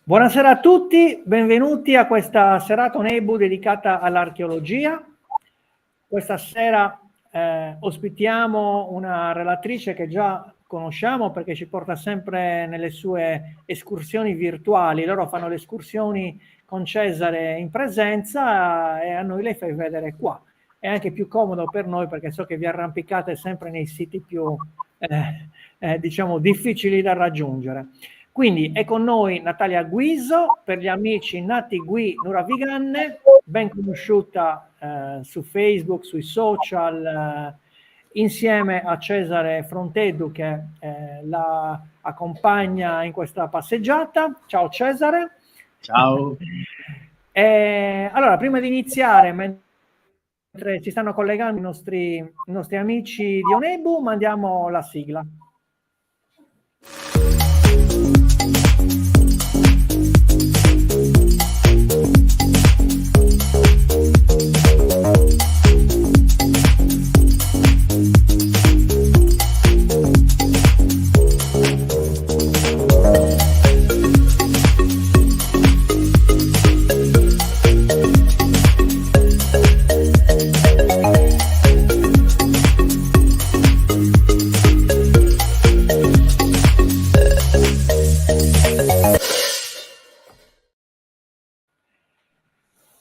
Buonasera a tutti, benvenuti a questa serata Nebu dedicata all'archeologia. Questa sera ospitiamo una relatrice che già conosciamo perché ci porta sempre nelle sue escursioni virtuali. Loro fanno le escursioni con Cesare in presenza e a noi le fai vedere qua. È anche più comodo per noi perché so che vi arrampicate sempre nei siti più diciamo difficili da raggiungere. Quindi è con noi Natalia Guiso, per gli amici Nati Gui Nuraviganne, ben conosciuta su Facebook, sui social, insieme a Cesare Frontedu che la accompagna in questa passeggiata. Ciao Cesare. Ciao. Allora, prima di iniziare, mentre ci stanno collegando i nostri amici di Onebu, mandiamo la sigla.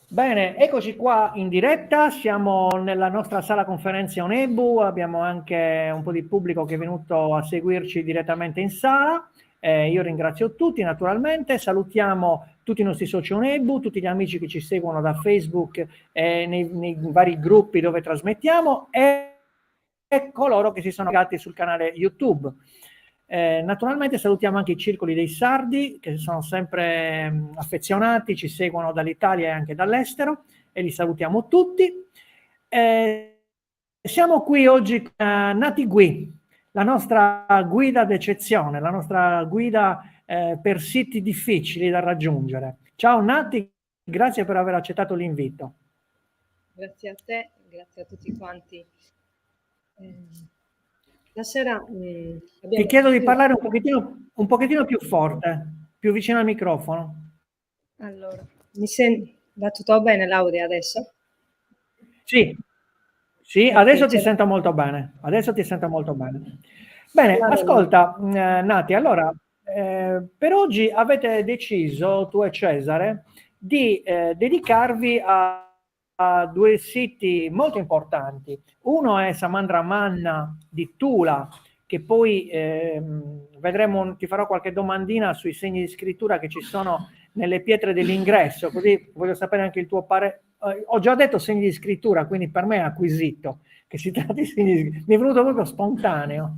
Bene, eccoci qua in diretta, siamo nella nostra sala conferenze Onebu, abbiamo anche un po' di pubblico che è venuto a seguirci direttamente in sala. Io ringrazio tutti naturalmente, salutiamo tutti i nostri soci Onebu, tutti gli amici che ci seguono da Facebook e nei vari gruppi dove trasmettiamo e coloro che si sono legati sul canale YouTube. Naturalmente salutiamo anche i circoli dei sardi che sono sempre affezionati, ci seguono dall'Italia e anche dall'estero e li salutiamo tutti. Siamo qui oggi con Nati Gui, la nostra guida d'eccezione, la nostra guida per siti difficili da raggiungere. Ciao Nati, grazie per aver accettato l'invito. Grazie a te, grazie a tutti quanti. Stasera ti chiedo di parlare un pochettino più forte, più vicino al microfono. Allora, va tutto bene l'audio adesso? Sì, sì, adesso ti sento molto bene. Adesso ti sento molto bene. Bene, ascolta, Nati, allora, per oggi avete deciso, tu e Cesare, di dedicarvi a due siti molto importanti. Uno è Samandra Manna di Tula, che poi vedremo, ti farò qualche domandina sui segni di scrittura che ci sono nelle pietre dell'ingresso, così voglio sapere anche il tuo parere. Ho già detto segni di scrittura, quindi per me è acquisito che si tratta di segni di scrittura. Mi è venuto proprio spontaneo.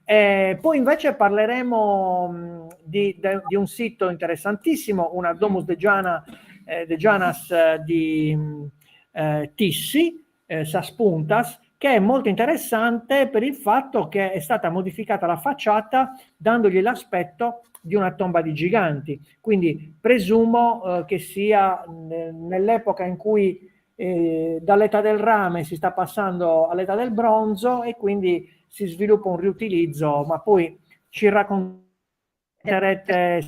Poi invece parleremo di un sito interessantissimo, una Domus de Janas di Tissi, Sas Puntas, che è molto interessante per il fatto che è stata modificata la facciata dandogli l'aspetto di una tomba di giganti. Quindi presumo che sia nell'epoca in cui dall'età del rame si sta passando all'età del bronzo e quindi si sviluppa un riutilizzo, ma poi ci racconterete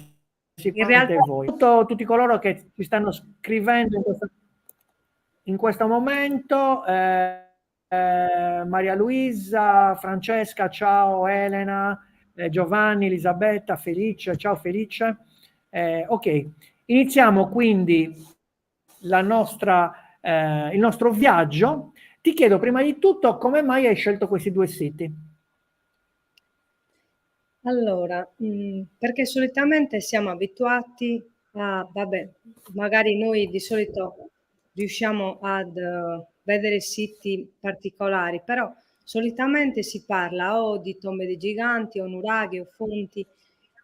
sicuramente voi. Tutti coloro che ci stanno scrivendo in questo momento, Maria Luisa, Francesca, ciao Elena, Giovanni, Elisabetta, Felice, ciao Felice. Ok, iniziamo quindi il nostro viaggio. Ti chiedo prima di tutto come mai hai scelto questi due siti? Allora, perché solitamente siamo abituati a, magari noi di solito riusciamo ad vedere siti particolari, però solitamente si parla o di tombe di giganti o nuraghi o fonti.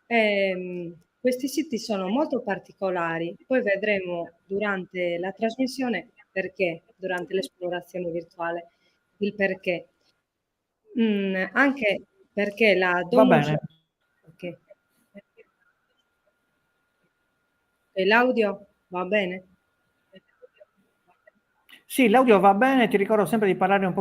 Questi siti sono molto particolari, poi vedremo durante la trasmissione perché, durante l'esplorazione virtuale, il perché. Anche perché la Va Domus... bene. Okay. E l'audio va bene? Sì, l'audio va bene, ti ricordo sempre di parlare un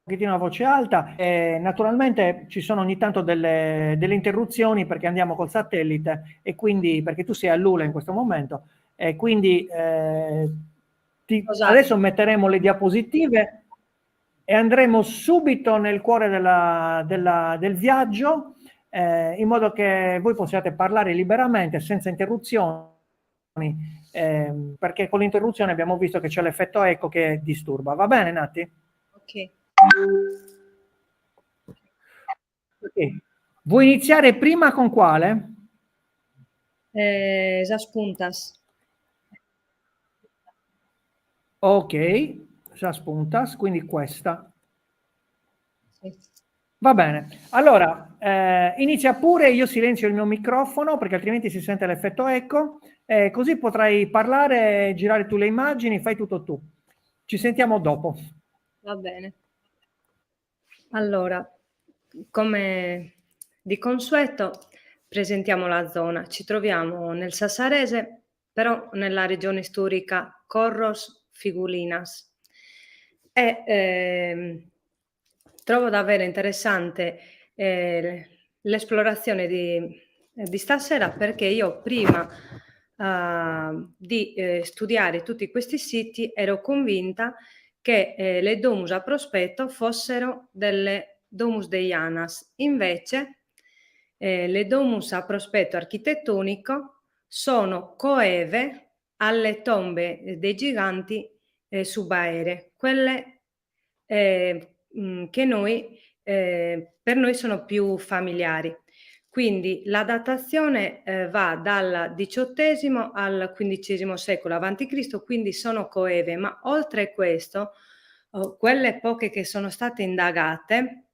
pochettino a voce alta. Naturalmente ci sono ogni tanto delle interruzioni perché andiamo col satellite e quindi perché tu sei a Lula in questo momento e quindi adesso metteremo le diapositive e andremo subito nel cuore del viaggio in modo che voi possiate parlare liberamente senza interruzioni perché con l'interruzione abbiamo visto che c'è l'effetto eco che disturba. Va bene, Nati? Ok. Okay. Vuoi iniziare prima con quale? Esas puntas. Ok, esas puntas, quindi questa. Sì. Va bene. Allora, inizia pure, io silenzio il mio microfono perché altrimenti si sente l'effetto eco, così potrai parlare, girare tu le immagini, fai tutto tu. Ci sentiamo dopo. Va bene. Allora, come di consueto, presentiamo la zona. Ci troviamo nel Sassarese, però nella regione storica Corros Figulinas. Trovo davvero interessante l'esplorazione di stasera perché io prima di studiare tutti questi siti ero convinta che le Domus a prospetto fossero delle Domus Deianas. Invece le Domus a prospetto architettonico sono coeve alle tombe dei giganti subaeree, quelle che noi, per noi sono più familiari. Quindi la datazione va dal XVIII al XV secolo a.C., quindi sono coeve, ma oltre questo, quelle poche che sono state indagate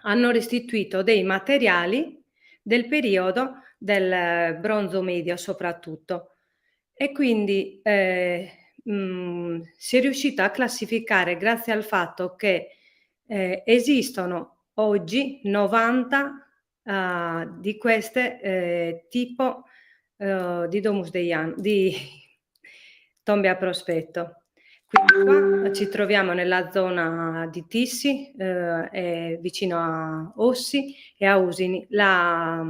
hanno restituito dei materiali del periodo del bronzo medio soprattutto. E quindi si è riuscita a classificare grazie al fatto che esistono oggi 90 di queste tipo di Domus Deian, di tombe a prospetto. Quindi qua ci troviamo nella zona di Tissi, vicino a Ossi e a Usini. La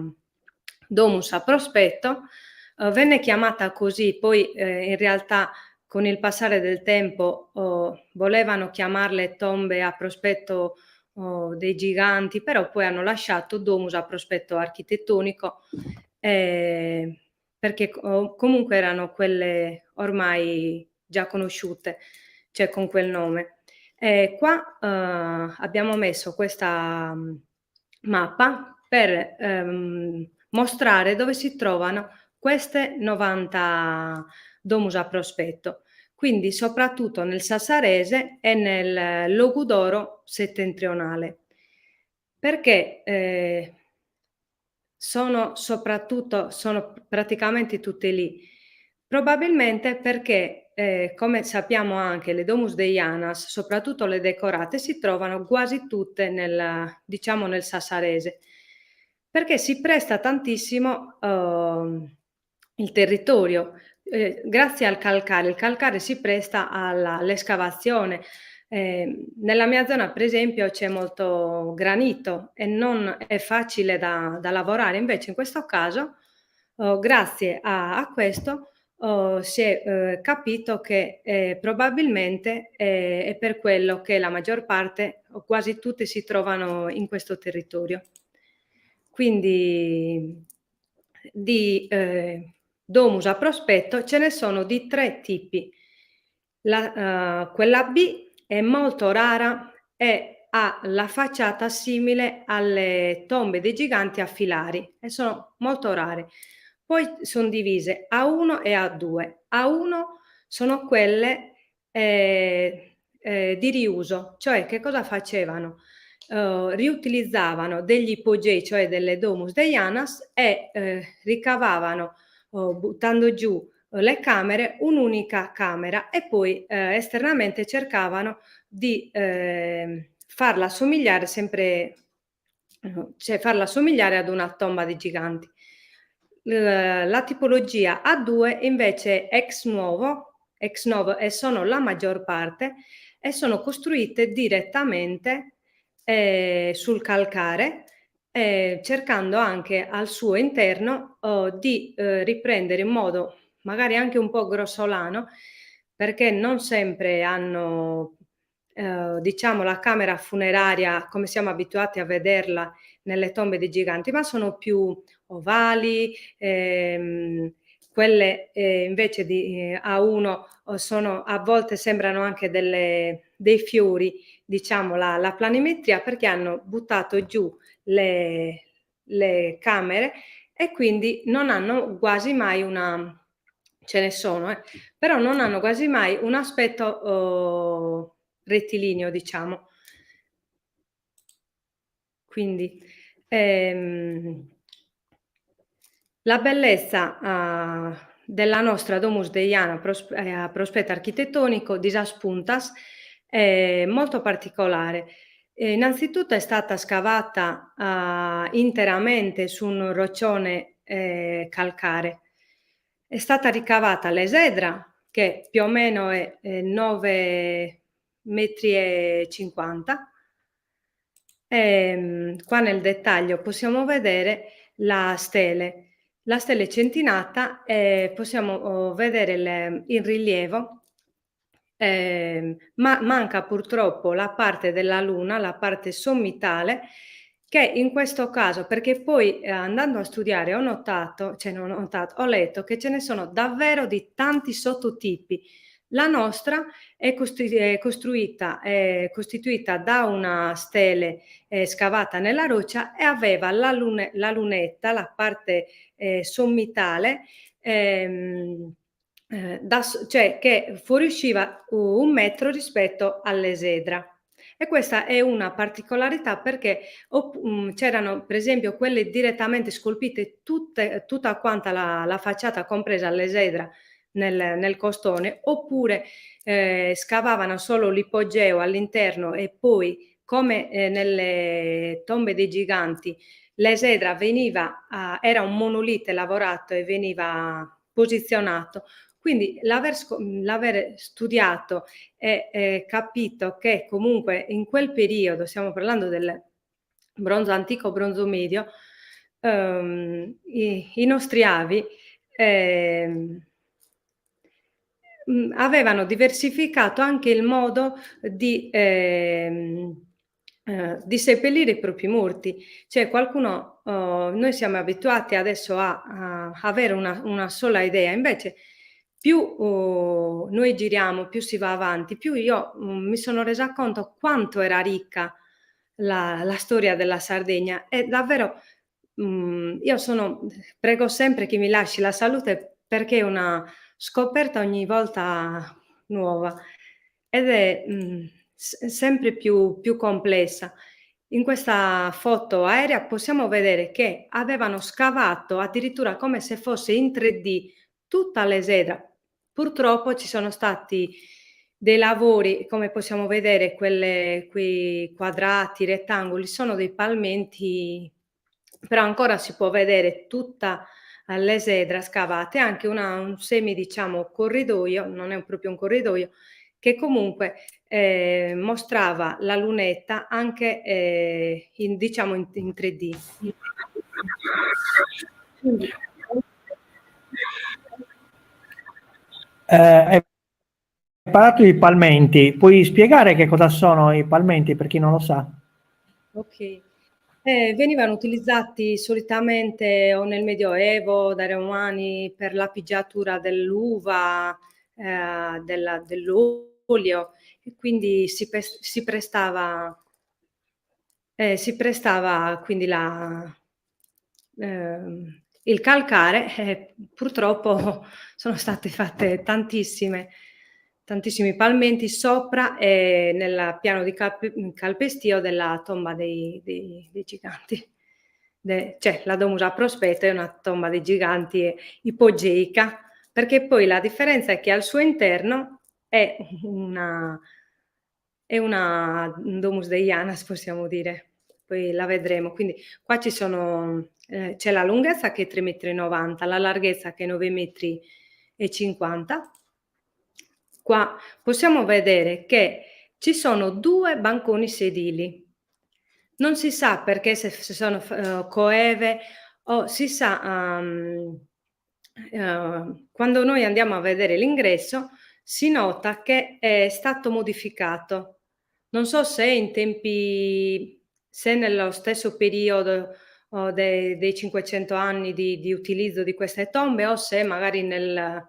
Domus a prospetto venne chiamata così, poi in realtà con il passare del tempo volevano chiamarle tombe a prospetto dei giganti, però poi hanno lasciato Domus a prospetto architettonico perché comunque erano quelle ormai già conosciute, cioè con quel nome. Qua abbiamo messo questa mappa per mostrare dove si trovano queste 90 Domus a prospetto, quindi soprattutto nel Sassarese e nel Logudoro settentrionale. Perché sono praticamente tutte lì? Probabilmente perché, come sappiamo anche, le Domus Deianas, soprattutto le decorate, si trovano quasi tutte diciamo nel Sassarese, perché si presta tantissimo il territorio. Grazie al calcare, il calcare si presta all'escavazione. Nella mia zona, per esempio, c'è molto granito e non è facile da lavorare, invece in questo caso, grazie a questo, si è capito che probabilmente è per quello che la maggior parte o quasi tutte si trovano in questo territorio. Quindi di Domus a prospetto ce ne sono di 3 tipi. Quella B è molto rara e ha la facciata simile alle tombe dei giganti a filari e sono molto rare. Poi son divise a 1 e a 2. A 1 sono quelle di riuso, cioè che cosa facevano? Riutilizzavano degli ipogei, cioè delle Domus Deianas e ricavavano buttando giù le camere, un'unica camera e poi esternamente cercavano di farla somigliare sempre, cioè farla somigliare ad una tomba di giganti. La tipologia A2 invece è ex novo e sono la maggior parte e sono costruite direttamente sul calcare, cercando anche al suo interno di riprendere in modo magari anche un po' grossolano, perché non sempre hanno diciamo la camera funeraria come siamo abituati a vederla nelle tombe dei giganti, ma sono più ovali, quelle invece di A1 sono a volte sembrano anche dei fiori, diciamo la planimetria, perché hanno buttato giù le camere e quindi non hanno quasi mai ce ne sono, però non hanno quasi mai un aspetto rettilineo, diciamo. Quindi la bellezza della nostra Domus Deiana a prospetto architettonico di Sas Puntas è molto particolare. Innanzitutto è stata scavata interamente su un roccione calcare. È stata ricavata l'esedra, che più o meno è 9,50 metri. Qua nel dettaglio possiamo vedere la stele. La stele centinata possiamo vedere il rilievo, ma manca purtroppo la parte della luna, la parte sommitale, che in questo caso, perché poi andando a studiare ho notato, cioè non ho notato, ho letto che ce ne sono davvero di tanti sottotipi. La nostra è costituita da una stele scavata nella roccia e aveva la lunetta, la parte sommitale, cioè che fuoriusciva 1 metro rispetto all'esedra. E questa è una particolarità perché c'erano per esempio quelle direttamente scolpite tutta quanta la facciata compresa l'esedra nel costone, oppure scavavano solo l'ipogeo all'interno e poi come nelle tombe dei giganti l'esedra era un monolite lavorato e veniva posizionato. Quindi l'aver studiato e capito che comunque in quel periodo, stiamo parlando del bronzo antico, bronzo medio, i nostri avi avevano diversificato anche il modo di seppellire i propri morti. Cioè qualcuno, noi siamo abituati adesso a avere una sola idea, invece più noi giriamo, più si va avanti, più io mi sono resa conto quanto era ricca la storia della Sardegna. E davvero io prego sempre che mi lasci la salute, perché è una scoperta ogni volta nuova ed è sempre più complessa. In questa foto aerea possiamo vedere che avevano scavato addirittura come se fosse in 3D tutta l'esedra. Purtroppo ci sono stati dei lavori, come possiamo vedere, quei quadrati, rettangoli, sono dei palmenti, però ancora si può vedere tutta l'esedra scavata e anche un semi, diciamo, corridoio, non è proprio un corridoio, che comunque mostrava la lunetta anche diciamo in 3D. Quindi, Hai parlato di palmenti, puoi spiegare che cosa sono i palmenti per chi non lo sa? ok. Venivano utilizzati solitamente o nel Medioevo dai Romani per la pigiatura dell'uva, dell'olio, e quindi si prestava quindi il calcare. Purtroppo sono state fatte tantissimi palmenti sopra e nel piano di calpestio della tomba dei giganti. Cioè la Domus a prospetto è una tomba dei giganti ipogeica, perché poi la differenza è che al suo interno è una Domus Deianas, possiamo dire. Poi la vedremo. Quindi qua c'è la lunghezza che è 3,90 metri, la larghezza che è 9,50 metri. Qua possiamo vedere che ci sono 2 banconi sedili. Non si sa perché se sono coeve o si sa, quando noi andiamo a vedere l'ingresso si nota che è stato modificato. Non so se nello stesso periodo, dei 500 anni di utilizzo di queste tombe o se magari nel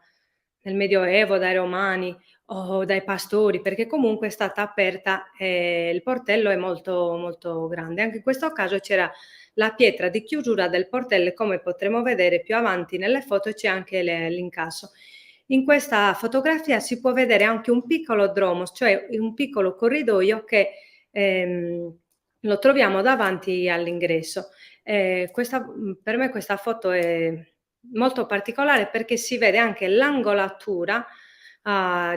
Medioevo dai Romani o dai pastori, perché comunque è stata aperta e il portello è molto, molto grande. Anche in questo caso c'era la pietra di chiusura del portello e come potremo vedere più avanti nelle foto c'è anche l'incasso. In questa fotografia si può vedere anche un piccolo dromos, cioè un piccolo corridoio che lo troviamo davanti all'ingresso. Per me questa foto è molto particolare perché si vede anche l'angolatura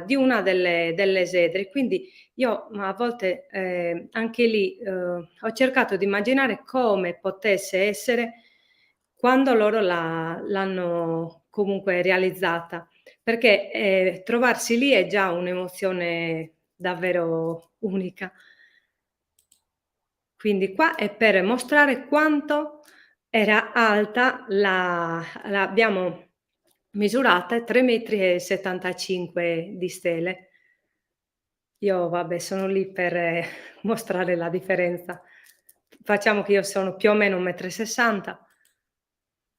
di una delle esedre. Quindi io a volte anche lì ho cercato di immaginare come potesse essere quando loro l'hanno comunque realizzata, perché trovarsi lì è già un'emozione davvero unica. Quindi qua è per mostrare quanto era alta l'abbiamo misurata 3,75 m di stele. Io vabbè sono lì per mostrare la differenza. Facciamo che io sono più o meno 1,60 m.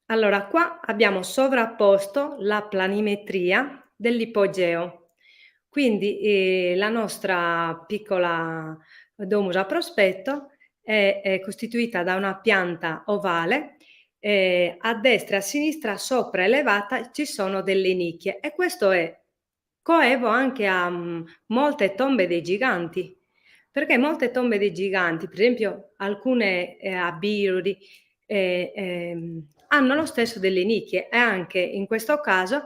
Allora qua abbiamo sovrapposto la planimetria dell'ipogeo. Quindi, la nostra piccola domus a prospetto è costituita da una pianta ovale, a destra e a sinistra sopra elevata ci sono delle nicchie e questo è coevo anche a, molte tombe dei giganti, perché molte tombe dei giganti, per esempio alcune, a Biruri, hanno lo stesso delle nicchie e anche in questo caso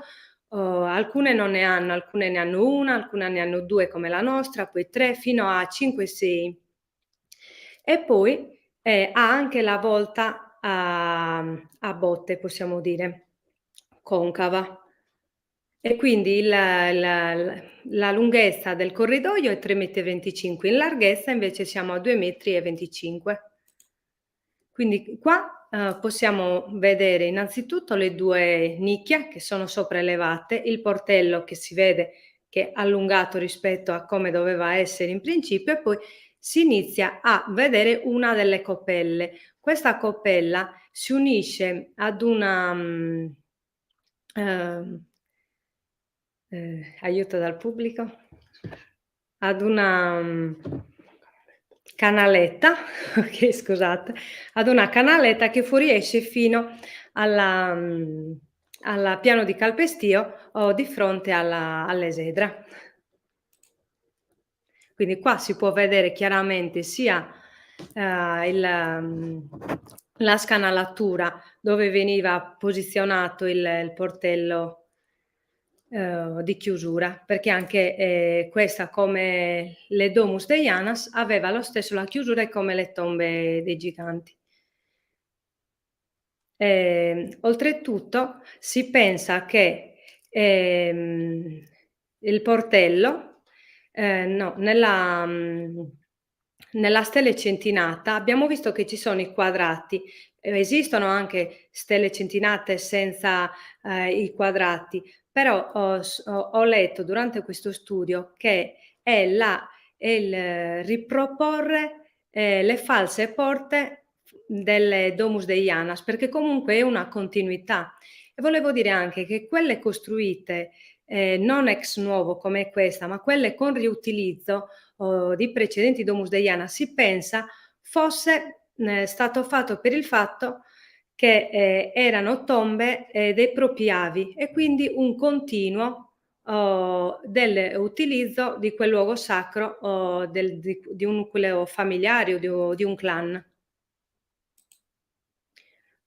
alcune non ne hanno, alcune ne hanno 1, alcune ne hanno 2 come la nostra, poi 3 fino a 5, 6. E poi, ha anche la volta a botte, possiamo dire, concava. E quindi la lunghezza del corridoio è 3,25 m, in larghezza invece siamo a 2,25 m. Quindi qua possiamo vedere innanzitutto le 2 nicchie che sono sopraelevate, il portello che si vede che è allungato rispetto a come doveva essere in principio e poi si inizia a vedere una delle coppelle. Questa coppella si unisce ad una aiuto dal pubblico, ad una canaletta, ok scusate, ad una canaletta che fuoriesce fino al piano di calpestio o di fronte all'esedra. Quindi qua si può vedere chiaramente sia la scanalatura dove veniva posizionato il portello di chiusura, perché anche questa, come le Domus Deianas, aveva lo stesso la chiusura come le tombe dei giganti. Oltretutto si pensa che il portello, no, nella stele centinata abbiamo visto che ci sono i quadrati, esistono anche stelle centinate senza i quadrati, però ho letto durante questo studio che è il riproporre le false porte delle Domus Deianas, perché comunque è una continuità. E volevo dire anche che quelle costruite non ex novo come questa, ma quelle con riutilizzo di precedenti Domus Deiana, si pensa fosse stato fatto per il fatto che erano tombe dei propri avi e quindi un continuo dell'utilizzo di quel luogo sacro di un nucleo familiare o di un clan.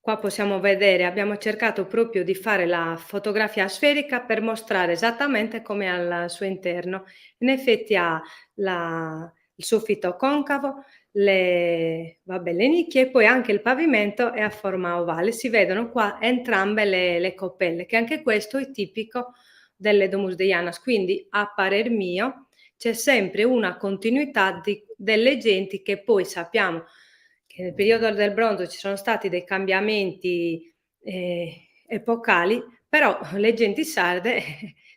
Qua possiamo vedere, abbiamo cercato proprio di fare la fotografia sferica per mostrare esattamente come al suo interno. In effetti ha il soffitto concavo, le nicchie e poi anche il pavimento è a forma ovale. Si vedono qua entrambe le coppelle, che anche questo è tipico delle Domus Deianas. Quindi, a parer mio, c'è sempre una continuità delle genti che poi sappiamo che nel periodo del bronzo ci sono stati dei cambiamenti epocali, però le genti sarde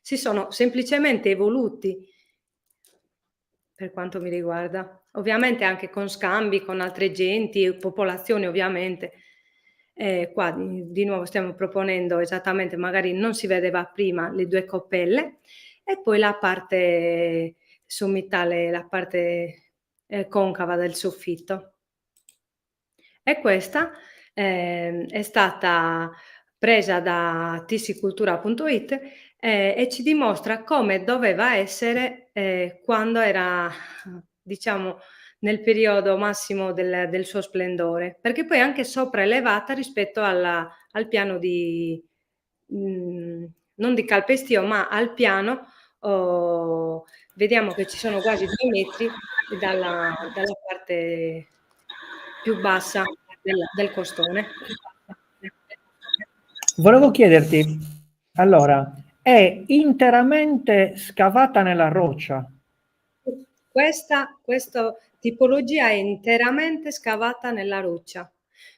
si sono semplicemente evoluti, per quanto mi riguarda. Ovviamente anche con scambi con altre genti, popolazioni ovviamente. Qua di nuovo stiamo proponendo esattamente, magari non si vedeva prima, le 2 coppelle e poi la parte sommitale, la parte, concava del soffitto. E questa, è stata presa da tisicultura.it, e ci dimostra come doveva essere, quando era, diciamo, nel periodo massimo del suo splendore, perché poi è anche sopraelevata rispetto al piano di non di calpestio, ma al piano, vediamo che ci sono quasi 2 metri dalla parte più bassa del costone. Volevo chiederti, allora, è interamente scavata nella roccia? Questa tipologia è interamente scavata nella roccia,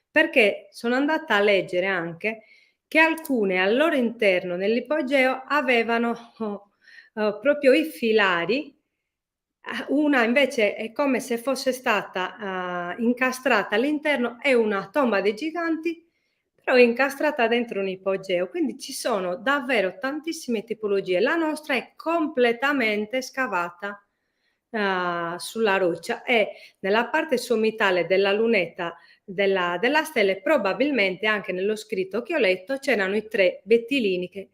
perché sono andata a leggere anche che alcune al loro interno, nell'ipogeo, avevano proprio i filari, una invece è come se fosse stata incastrata all'interno, è una tomba dei giganti, però incastrata dentro un ipogeo. Quindi ci sono davvero tantissime tipologie. La nostra è completamente scavata sulla roccia e nella parte sommitale della lunetta della stella, e probabilmente anche nello scritto che ho letto, c'erano i 3 bettilini che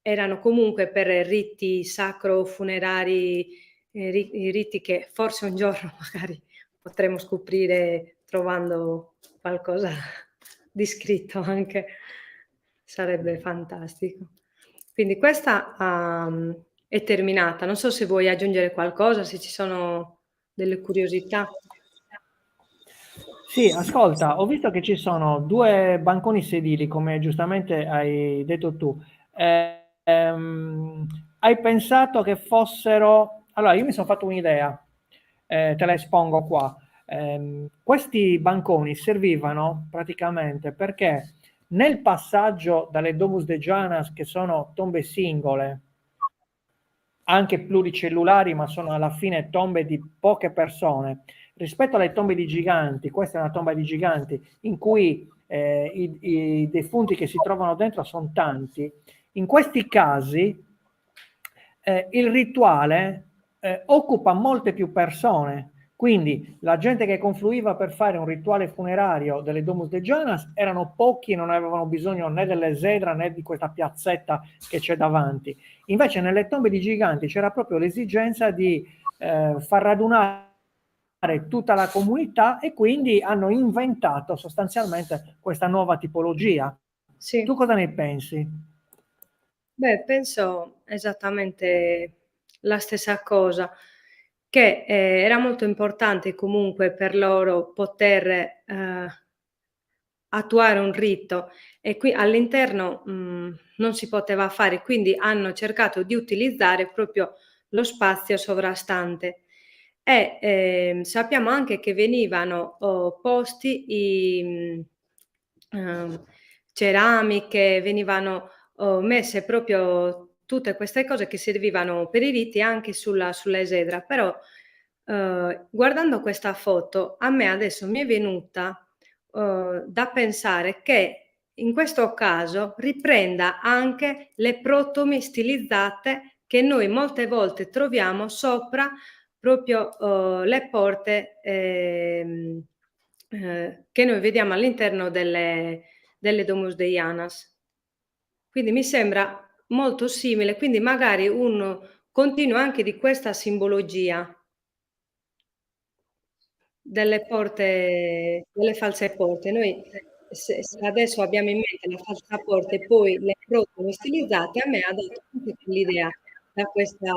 erano comunque per riti sacro-funerari, riti che forse un giorno magari potremo scoprire trovando qualcosa di scritto anche. Sarebbe fantastico. Quindi questa, è terminata. Non so se vuoi aggiungere qualcosa, se ci sono delle curiosità. Sì, ascolta, ho visto che ci sono 2 banconi sedili, come giustamente hai detto tu. Hai pensato che fossero... Allora, io mi sono fatto un'idea, te la espongo qua. Questi banconi servivano praticamente perché nel passaggio dalle Domus de Janas, che sono tombe singole, anche pluricellulari, ma sono alla fine tombe di poche persone, rispetto alle tombe di giganti, questa è una tomba di giganti, in cui i defunti che si trovano dentro sono tanti. In questi casi il rituale occupa molte più persone, quindi la gente che confluiva per fare un rituale funerario delle Domus de Jonas erano pochi e non avevano bisogno né dell'esedra né di questa piazzetta che c'è davanti. Invece nelle tombe di giganti c'era proprio l'esigenza di far radunare tutta la comunità e quindi hanno inventato sostanzialmente questa nuova tipologia. Tu Sì. cosa ne pensi? Beh, penso esattamente la stessa cosa, che, era molto importante comunque per loro poter, attuare un rito e qui all'interno, non si poteva fare, quindi hanno cercato di utilizzare proprio lo spazio sovrastante e, sappiamo anche che venivano, posti ceramiche, venivano, messe proprio tutte queste cose che servivano per i riti anche sulla esedra, però, guardando questa foto a me adesso mi è venuta da pensare che in questo caso riprenda anche le protomi stilizzate che noi molte volte troviamo sopra proprio, le porte, che noi vediamo all'interno delle Domus Deianas. Quindi mi sembra molto simile, quindi magari un continuo anche di questa simbologia. Delle porte, delle false porte. Noi se adesso abbiamo in mente la falsa porta e poi le frottole stilizzate, a me ha dato anche quell'idea da questa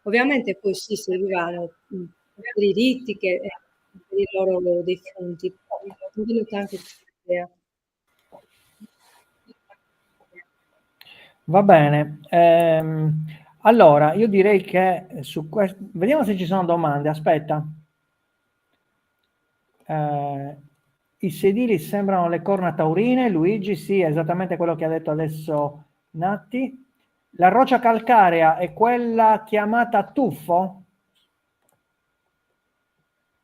ovviamente poi sì, servivano, per i riti che per i loro defunti, però mi è venuta anche quest'idea. Va bene. Allora, io direi che su questo... Vediamo se ci sono domande. Aspetta. I sedili sembrano le corna taurine, Luigi, sì, è esattamente quello che ha detto adesso Natti. La roccia calcarea è quella chiamata tuffo?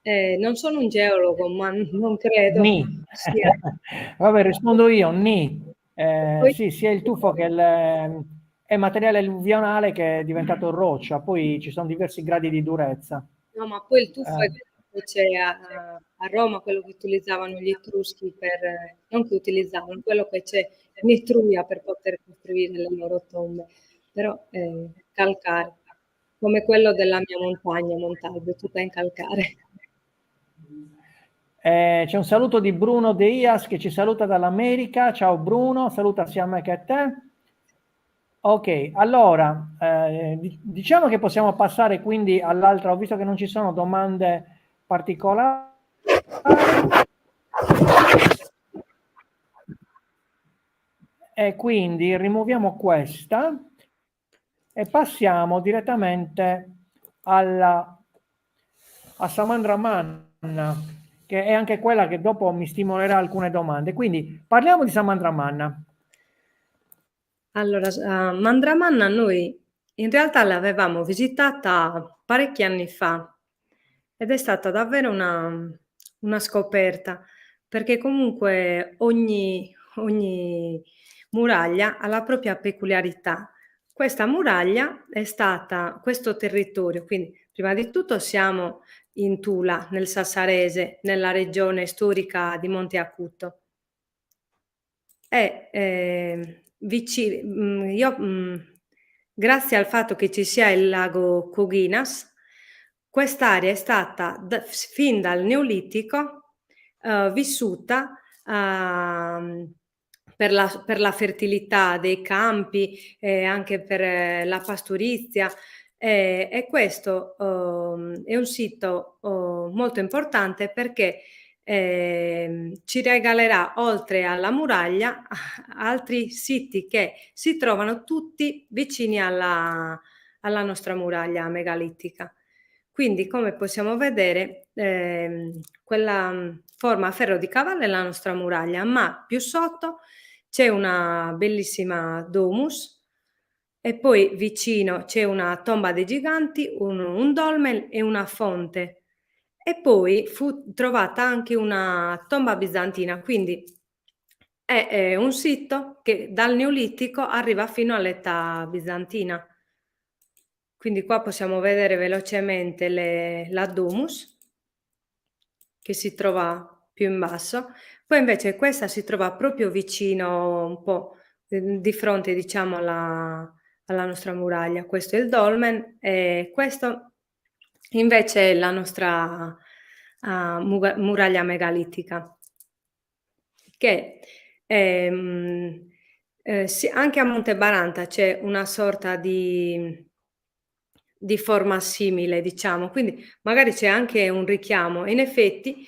Non sono un geologo, ma non credo Ni. sia. Vabbè, rispondo io, ni. Poi, Sì, sia il tufo che è materiale alluvionale che è diventato roccia, poi ci sono diversi gradi di durezza. no, ma poi il tuffo è Eh, quello che c'è a Roma, quello che utilizzavano gli Etruschi non che utilizzavano, quello che c'è in Etruria per poter costruire le loro tombe, però calcare, come quello della mia montagna, Montalto, tutta in calcare. c'è un saluto di Bruno De Ias che ci saluta dall'America. Ciao Bruno, saluta sia a me che a te. Ok, allora diciamo che possiamo passare quindi all'altra. Ho visto che non ci sono domande particolari. E quindi rimuoviamo questa e passiamo direttamente a Samandra Manna, che è anche quella che dopo mi stimolerà alcune domande. Quindi parliamo di Samandra Manna. Allora, Mandramanna noi in realtà l'avevamo visitata parecchi anni fa ed è stata davvero una scoperta, perché comunque ogni muraglia ha la propria peculiarità. Questa muraglia è stata, questo territorio, quindi prima di tutto siamo in Tula, nel Sassarese, nella regione storica di Monte Acuto. Grazie al fatto che ci sia il lago Coghinas, quest'area è stata fin dal Neolitico vissuta per la fertilità dei campi e anche per la pastorizia. E questo è un sito molto importante perché ci regalerà, oltre alla muraglia, altri siti che si trovano tutti vicini alla nostra muraglia megalittica. Quindi, come possiamo vedere, quella forma a ferro di cavallo è la nostra muraglia, ma più sotto c'è una bellissima domus e poi vicino c'è una tomba dei giganti, un dolmen e una fonte. E poi fu trovata anche una tomba bizantina, quindi è un sito che dal Neolitico arriva fino all'età bizantina. Quindi qua possiamo vedere velocemente la domus, che si trova più in basso. Poi invece questa si trova proprio vicino, un po' di fronte, diciamo, alla nostra muraglia. Questo è il dolmen e questo invece è la nostra muraglia megalitica, che anche a Monte Baranta c'è una sorta di forma simile, diciamo, quindi magari c'è anche un richiamo. In effetti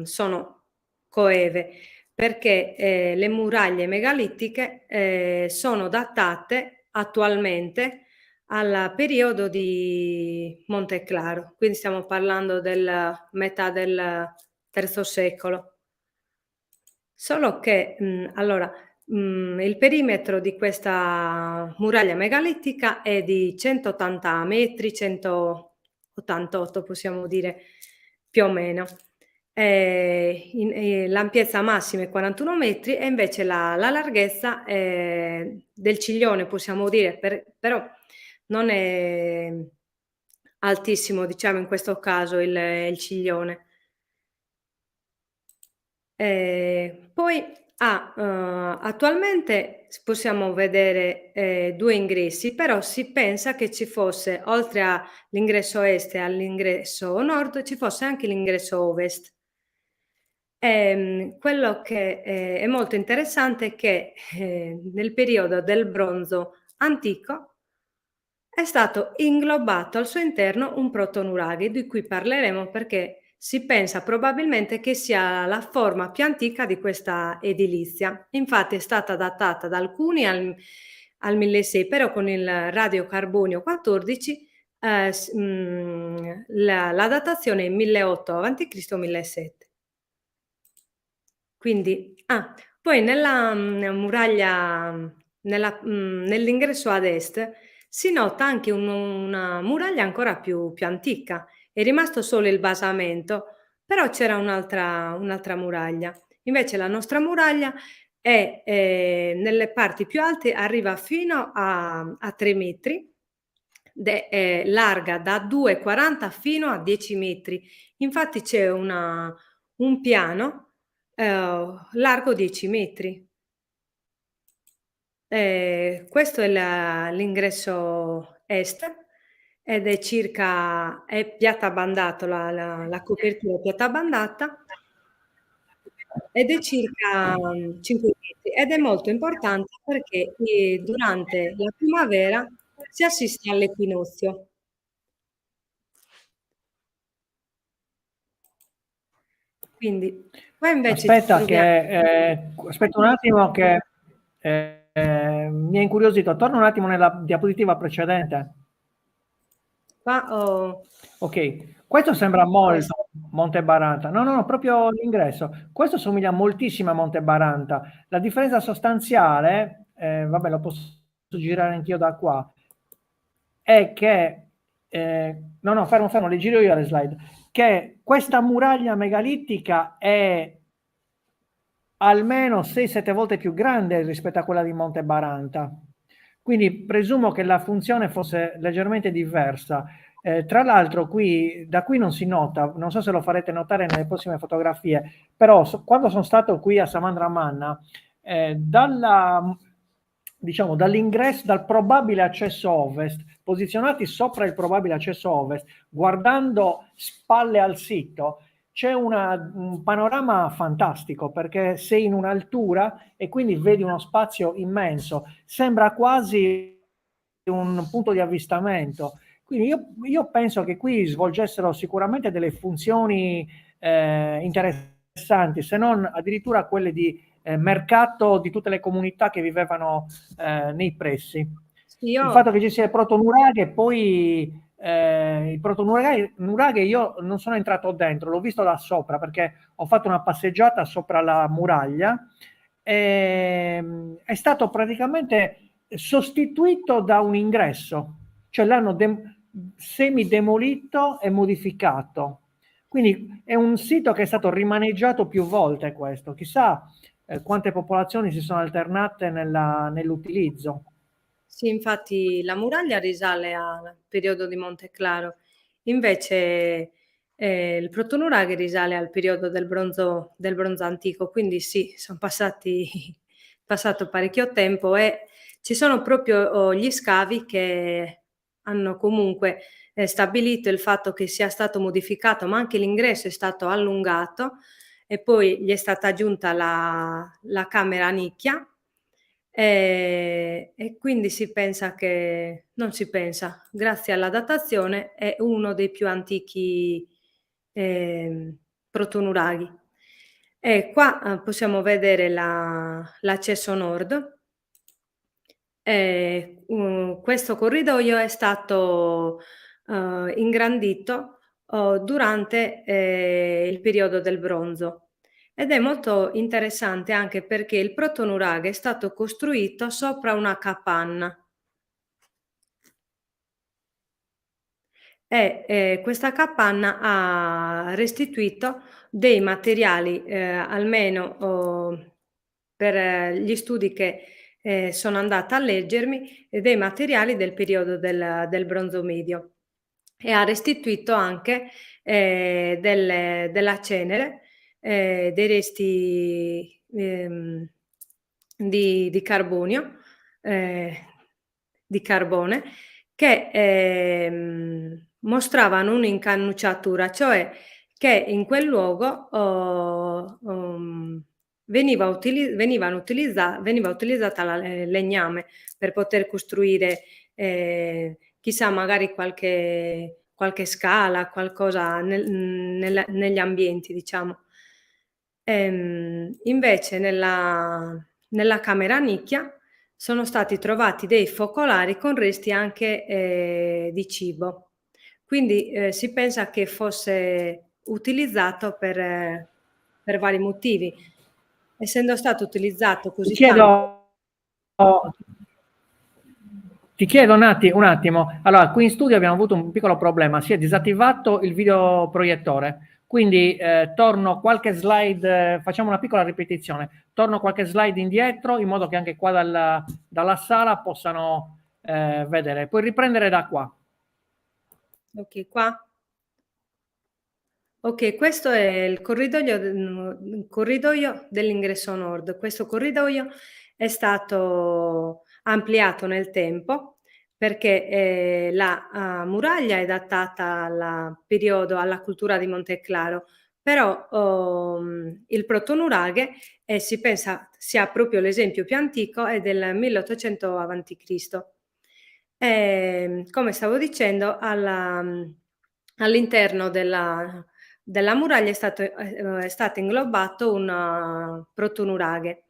sono coeve perché le muraglie megalittiche sono datate attualmente al periodo di Monteclaro, quindi stiamo parlando del metà del III secolo. Solo che, allora, il perimetro di questa muraglia megalittica è di 180 metri, 188 possiamo dire più o meno. L'ampiezza massima è 41 metri e invece la larghezza del ciglione, possiamo dire, però non è altissimo, diciamo, in questo caso il ciglione. Poi attualmente possiamo vedere 2 ingressi, però si pensa che ci fosse, oltre all'ingresso est e all'ingresso nord, ci fosse anche l'ingresso ovest. Quello che è molto interessante è che nel periodo del bronzo antico è stato inglobato al suo interno un protonuraghe, di cui parleremo perché si pensa probabilmente che sia la forma più antica di questa edilizia. Infatti è stata datata da alcuni al 1600, però con il radiocarbonio 14 la datazione è 1008 avanti Cristo, 1007. Quindi poi nella, muraglia nell'ingresso ad est si nota anche una muraglia ancora più antica. È rimasto solo il basamento, però c'era un'altra muraglia. Invece la nostra muraglia è, nelle parti più alte arriva fino a 3 metri, è larga da 2,40 fino a 10 metri. Infatti c'è un piano largo 10 metri. Questo è l'ingresso est ed è piatta bandato, la copertura è piatta bandata ed è circa 5 metri ed è molto importante perché durante la primavera si assiste all'equinozio. Quindi qua invece ci Aspetta troviamo. aspetta un attimo che mi è incuriosito. Torna un attimo nella diapositiva precedente. Qua Ok, questo sembra molto Monte Baranta. No, no, no, proprio l'ingresso. Questo somiglia moltissimo a Monte Baranta. La differenza sostanziale, vabbè, lo posso girare anch'io da qua, è che, no, no, fermo, fermo, le giro io le slide, che questa muraglia megalittica è almeno 6-7 volte più grande rispetto a quella di Monte Baranta. Quindi presumo che la funzione fosse leggermente diversa. Tra l'altro da qui non si nota, non so se lo farete notare nelle prossime fotografie, però quando sono stato qui a Samandra Manna, diciamo, dall'ingresso, dal probabile accesso ovest, posizionati sopra il probabile accesso ovest, guardando spalle al sito, c'è un panorama fantastico perché sei in un'altura e quindi vedi uno spazio immenso, sembra quasi un punto di avvistamento. Quindi io penso che qui svolgessero sicuramente delle funzioni interessanti, se non addirittura quelle di mercato di tutte le comunità che vivevano nei pressi. Sì, Il fatto che ci sia il protonuraghe e poi il protonuraghe io non sono entrato dentro, l'ho visto da sopra perché ho fatto una passeggiata sopra la muraglia e è stato praticamente sostituito da un ingresso, cioè l'hanno semi-demolito e modificato. Quindi è un sito che è stato rimaneggiato più volte questo. Chissà quante popolazioni si sono alternate nell'utilizzo. sì, infatti la muraglia risale al periodo di Monteclaro, invece il protonuraghe risale al periodo del bronzo antico, quindi sì, sono passato parecchio tempo e ci sono proprio gli scavi che hanno comunque stabilito il fatto che sia stato modificato, ma anche l'ingresso è stato allungato e poi gli è stata aggiunta la camera a nicchia. E quindi si pensa che non si pensa, grazie alla datazione è uno dei più antichi, protonuraghi. E qua, possiamo vedere l'accesso nord. Questo corridoio è stato, ingrandito, durante, il periodo del bronzo. Ed è molto interessante anche perché il protonuraghe è stato costruito sopra una capanna. E, questa capanna ha restituito dei materiali, almeno per gli studi che sono andata a leggermi, dei materiali del periodo del Bronzo Medio e ha restituito anche della cenere, dei resti di carbonio, di carbone, che mostravano un'incannucciatura, cioè che in quel luogo veniva utilizzata la legname per poter costruire, chissà, magari qualche scala, qualcosa negli ambienti, diciamo. Invece nella camera a nicchia sono stati trovati dei focolari con resti anche di cibo. Quindi si pensa che fosse utilizzato per vari motivi. Essendo stato utilizzato Ti così tanto. chiedo, ti chiedo un attimo. Allora, qui in studio abbiamo avuto un piccolo problema. Si è disattivato il videoproiettore. Quindi torno qualche slide, facciamo una piccola ripetizione. Torno qualche slide indietro in modo che anche qua dalla sala possano vedere. Puoi riprendere da qua. Ok, qua. Ok, questo è il corridoio dell'ingresso nord. Questo corridoio è stato ampliato nel tempo perché la muraglia è datata alla cultura di Monteclaro, però il protonuraghe si pensa sia proprio l'esempio più antico, è del 1800 a.C. Come stavo dicendo, all'interno della muraglia è stato inglobato un protonuraghe.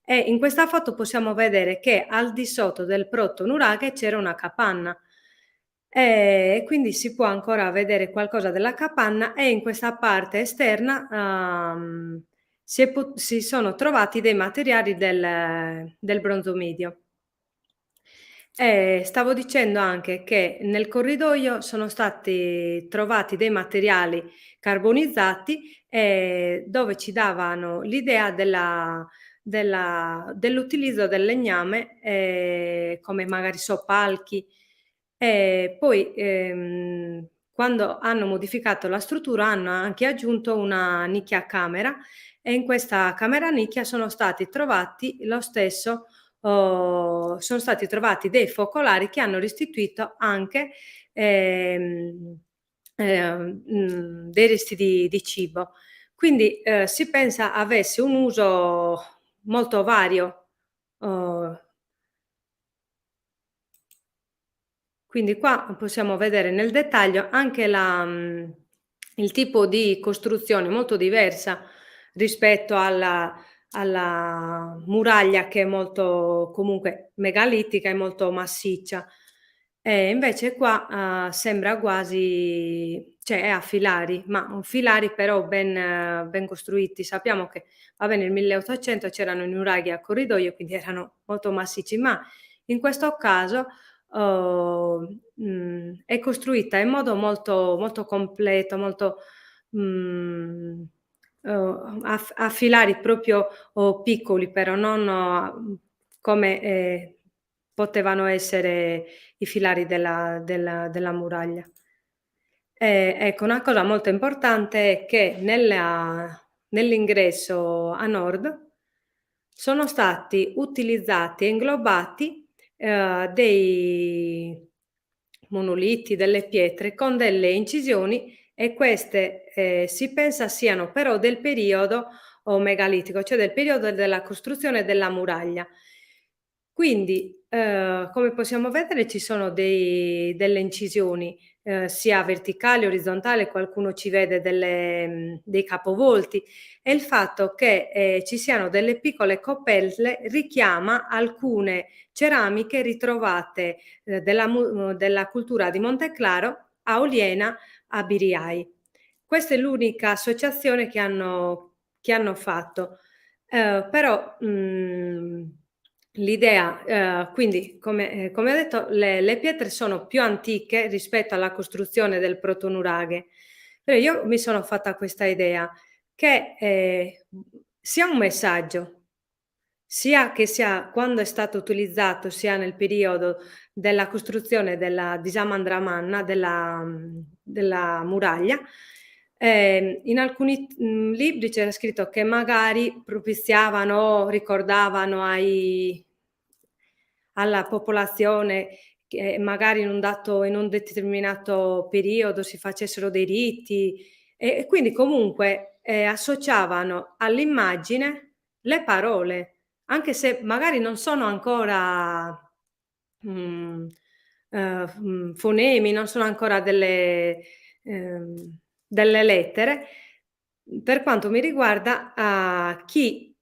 E in questa foto possiamo vedere che al di sotto del protonuraghe c'era una capanna. E quindi si può ancora vedere qualcosa della capanna, e in questa parte esterna si sono trovati dei materiali del bronzo medio. Stavo dicendo anche che nel corridoio sono stati trovati dei materiali carbonizzati dove ci davano l'idea dell'utilizzo del legname come magari soppalchi. Poi quando hanno modificato la struttura hanno anche aggiunto una nicchia camera, e in questa camera nicchia sono stati trovati sono stati trovati dei focolari che hanno restituito anche dei resti di cibo. Quindi si pensa avesse un uso molto vario. Quindi qua possiamo vedere nel dettaglio anche il tipo di costruzione molto diversa rispetto alla muraglia, che è molto comunque megalitica e molto massiccia. Invece qua sembra quasi, cioè è a filari, ma filari però ben costruiti. Sappiamo che nel 1800 c'erano i nuraghi a corridoio, quindi erano molto massicci, ma in questo caso è costruita in modo molto, molto completo, molto a filari proprio piccoli, però non come potevano essere i filari della muraglia. Ecco, una cosa molto importante è che nell'ingresso a nord sono stati utilizzati e inglobati dei monoliti, delle pietre con delle incisioni, e queste si pensa siano però del periodo megalitico, cioè del periodo della costruzione della muraglia. Quindi, come possiamo vedere, ci sono delle incisioni sia verticali, orizzontali, qualcuno ci vede dei capovolti, e il fatto che ci siano delle piccole coppelle richiama alcune ceramiche ritrovate della cultura di Monteclaro a Oliena, a Biriai. Questa è l'unica associazione che hanno fatto. Però l'idea, quindi come ho detto, le pietre sono più antiche rispetto alla costruzione del protonuraghe, però io mi sono fatta questa idea che sia un messaggio, sia che sia quando è stato utilizzato, sia nel periodo della costruzione di Samandramanna, della muraglia. In alcuni libri c'era scritto che magari propiziavano o ricordavano alla popolazione che magari in un determinato periodo si facessero dei riti, e quindi comunque associavano all'immagine le parole, anche se magari non sono ancora mhmm, fonemi, non sono ancora delle lettere. Per quanto mi riguarda, a chi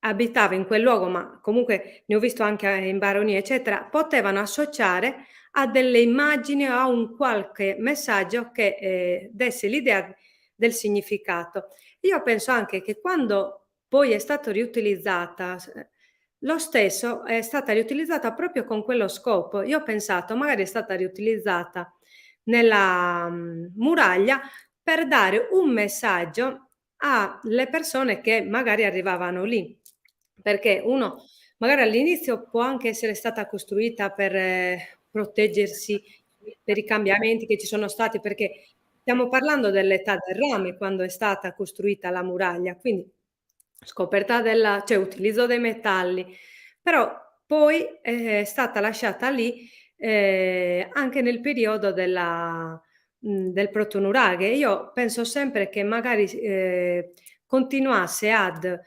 abitava in quel luogo, ma comunque ne ho visto anche in baronie, eccetera, potevano associare a delle immagini o a un qualche messaggio che desse l'idea del significato. Io penso anche che quando poi è stata riutilizzata, lo stesso è stata riutilizzata proprio con quello scopo. Io ho pensato, magari è stata riutilizzata nella muraglia per dare un messaggio alle persone che magari arrivavano lì. Perché uno magari all'inizio può anche essere stata costruita per proteggersi per i cambiamenti che ci sono stati, perché stiamo parlando dell'età del rame quando è stata costruita la muraglia, quindi scoperta cioè utilizzo dei metalli, però poi è stata lasciata lì anche nel periodo del protonuraghe. Io penso sempre che magari continuasse ad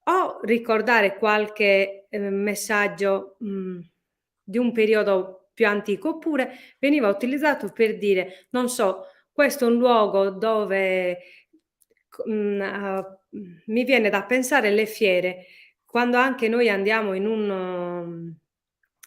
o ricordare qualche messaggio di un periodo più antico, oppure veniva utilizzato per dire, non so, questo è un luogo dove mi viene da pensare le fiere, quando anche noi andiamo in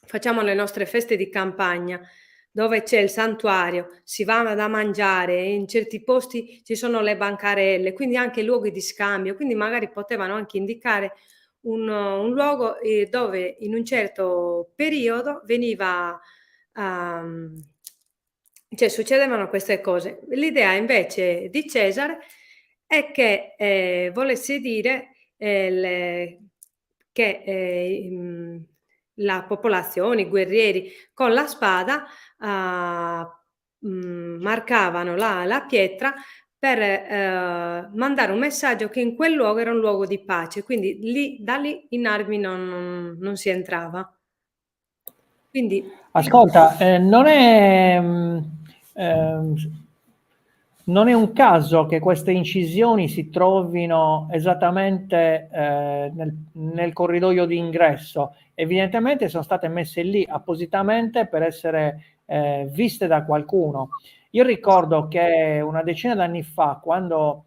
facciamo le nostre feste di campagna, dove c'è il santuario, si va da mangiare, in certi posti ci sono le bancarelle, quindi anche luoghi di scambio, quindi magari potevano anche indicare un luogo dove in un certo periodo veniva, cioè succedevano queste cose. L'idea invece di Cesare è che volesse dire che la popolazione, i guerrieri con la spada marcavano la pietra per mandare un messaggio che in quel luogo era un luogo di pace, quindi da lì in armi non si entrava. Quindi Ascolta, ehm, non è un caso che queste incisioni si trovino esattamente nel corridoio di ingresso. Evidentemente sono state messe lì appositamente per essere viste da qualcuno. Io ricordo che una decina d'anni fa, quando